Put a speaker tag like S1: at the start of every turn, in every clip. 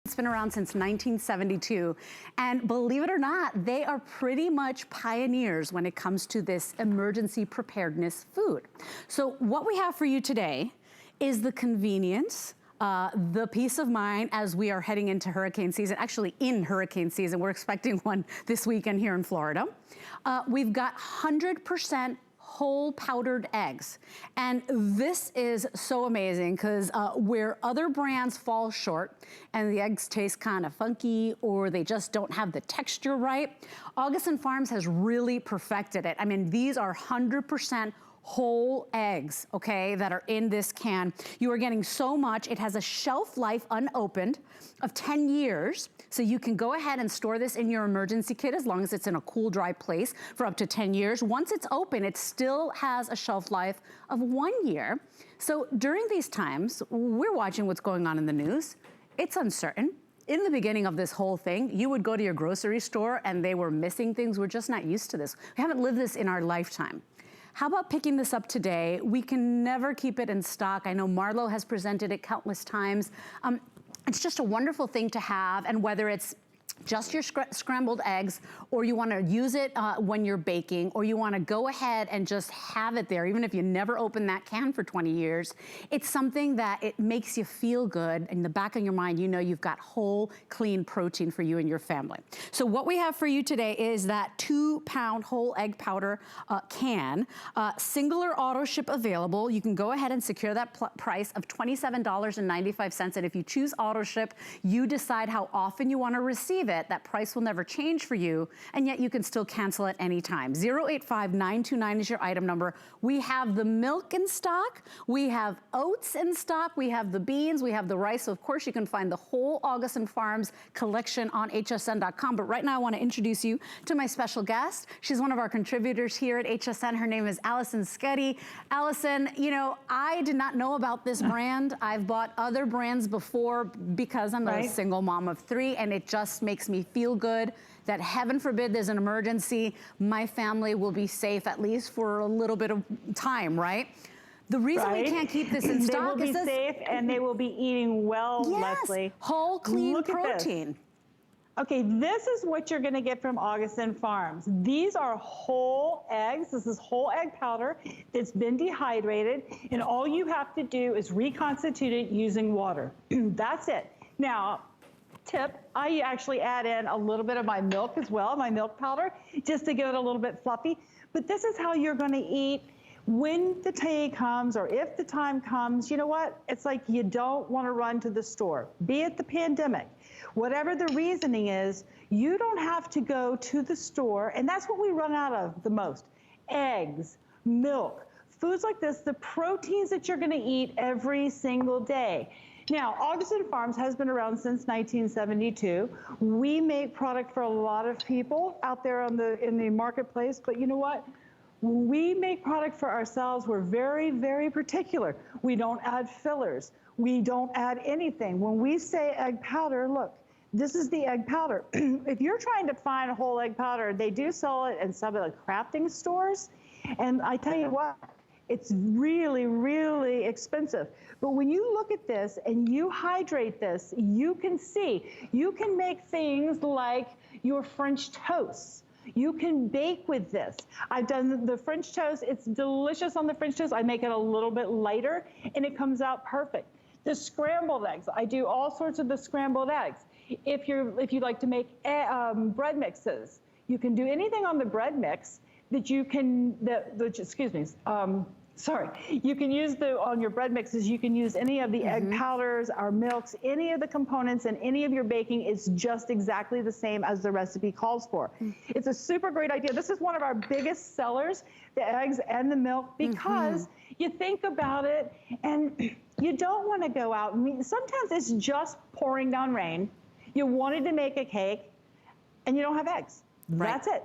S1: It's been around since 1972, and believe it or not, they are pretty much pioneers when it comes to this emergency preparedness food. So what we have for you today is the convenience, the peace of mind as we are heading into hurricane season, actually in hurricane season. We're expecting one this weekend here in Florida. We've got 100% whole powdered eggs. And this is so amazing because where other brands fall short and the eggs taste kind of funky or they just don't have the texture right, Augason Farms has really perfected it. I mean, these are 100% whole eggs, okay, that are in this can. You are getting so much. It has a shelf life unopened of 10 years. So you can go ahead and store this in your emergency kit as long as it's in a cool, dry place for up to 10 years. Once it's open, it still has a shelf life of 1 year. So during these times, we're watching what's going on in the news. It's uncertain. In the beginning of this whole thing, you would go to your grocery store and they were missing things. We're just not used to this. We haven't lived this in our lifetime. How about picking this up today? We can never keep it in stock. I know Marlo has presented it countless times. It's just a wonderful thing to have, and whether it's just your scrambled eggs, or you want to use it when you're baking, or you want to go ahead and just have it there, even if you never open that can for 20 years, it's something that it makes you feel good. In the back of your mind, you know you've got whole, clean protein for you and your family. So what we have for you today is that 2-pound whole egg powder can, singular auto ship available. You can go ahead and secure that price of $27.95. And if you choose auto ship, you decide how often you want to receive it. That price will never change for you, and yet you can still cancel at any time. 085929 is your item number. We have the milk in stock, we have oats in stock, we have the beans, we have the rice. So of course you can find the whole Augason Farms collection on hsn.com. But right now I want to introduce you to my special guest. She's one of our contributors here at HSN. Her name is Allison Sketty. Allison, you know, I did not know about this brand. I've bought other brands before because I'm a single mom of 3, and it just makes me feel good that, heaven forbid there's an emergency, my family will be safe at least for a little bit of time, right? The reason we can't keep this in stock is
S2: they will be safe and they will be eating well, Leslie.
S1: Whole, clean protein.
S2: Okay, this is what you're gonna get from Augason Farms. These are whole eggs. This is whole egg powder that's been dehydrated, and all you have to do is reconstitute it using water. That's it. Now, tip, I actually add in a little bit of my milk as well, my milk powder, just to get it a little bit fluffy. But this is how you're gonna eat when the day comes, or if the time comes. You know what? It's like you don't wanna run to the store, be it the pandemic. Whatever the reasoning is, you don't have to go to the store, and that's what we run out of the most. Eggs, milk, foods like this, the proteins that you're gonna eat every single day. Now, Augason Farms has been around since 1972. We make product for a lot of people out there in the marketplace, but you know what? When we make product for ourselves, we're very, very particular. We don't add fillers. We don't add anything. When we say egg powder, look, this is the egg powder. If you're trying to find a whole egg powder, they do sell it in some of the crafting stores. And I tell you what, it's really, really expensive. But when you look at this and you hydrate this, you can see, you can make things like your French toast. You can bake with this. I've done the French toast. It's delicious on the French toast. I make it a little bit lighter and it comes out perfect. The scrambled eggs, I do all sorts of the scrambled eggs. If you like to make bread mixes, you can do anything on the bread mix that you can, you can use on your bread mixes, you can use any of the egg powders, our milks, any of the components, and any of your baking is just exactly the same as the recipe calls for. It's a super great idea. This is one of our biggest sellers, the eggs and the milk, because you think about it and you don't want to go out. I mean, sometimes it's just pouring down rain. You wanted to make a cake and you don't have eggs. That's it.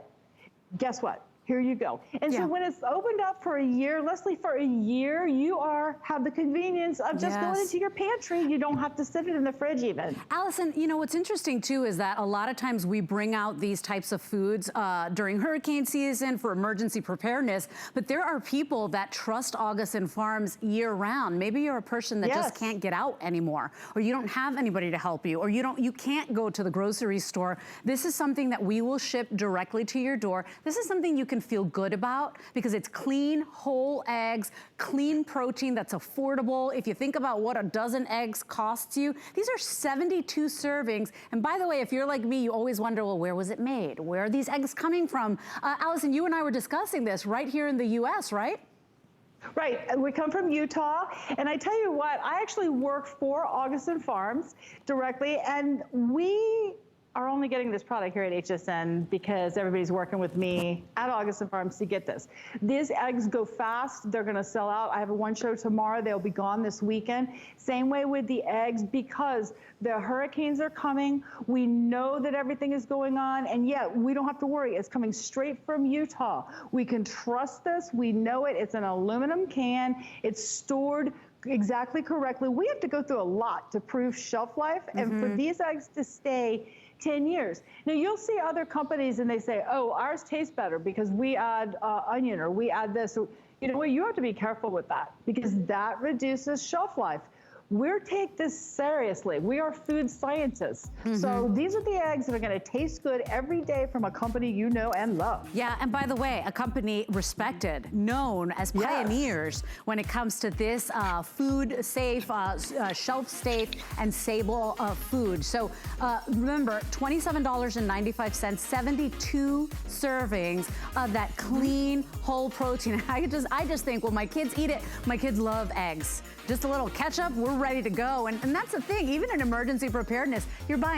S2: Guess what? here you go. And so when it's opened up for a year, Leslie, for a year, you have the convenience of just going into your pantry. You don't have to sit it in the fridge even.
S1: Allison, you know, what's interesting too is that a lot of times we bring out these types of foods during hurricane season for emergency preparedness, but there are people that trust Augason Farms year round. Maybe you're a person that just can't get out anymore, or you don't have anybody to help you, or you can't go to the grocery store. This is something that we will ship directly to your door. This is something you can feel good about because it's clean, whole eggs, clean protein that's affordable. If you think about what a dozen eggs costs you, these are 72 servings. And by the way, if you're like me, you always wonder, well, where was it made? Where are these eggs coming from? Allison, you and I were discussing this right here in the US, right?
S2: Right, we come from Utah, and I tell you what, I actually work for Augason Farms directly, and we are only getting this product here at HSN because everybody's working with me at Augason Farms to get this. These eggs go fast. They're going to sell out. I have one show tomorrow. They'll be gone this weekend. Same way with the eggs because the hurricanes are coming. We know that everything is going on, and yet we don't have to worry. It's coming straight from Utah. We can trust this. We know it. It's an aluminum can. It's stored exactly correctly. We have to go through a lot to prove shelf life, and for these eggs to stay 10 years. Now you'll see other companies and they say, oh, ours tastes better because we add onion or we add this. You know what, you have to be careful with that because that reduces shelf life. We take this seriously. We are food scientists. So these are the eggs that are gonna taste good every day from a company you know and love.
S1: Yeah, and by the way, a company respected, known as pioneers when it comes to this food safe, shelf safe, and stable food. So remember, $27.95, 72 servings of that clean, whole protein. I just think, well, my kids eat it. My kids love eggs. Just a little ketchup, we're ready to go. And that's the thing, even in emergency preparedness, you're buying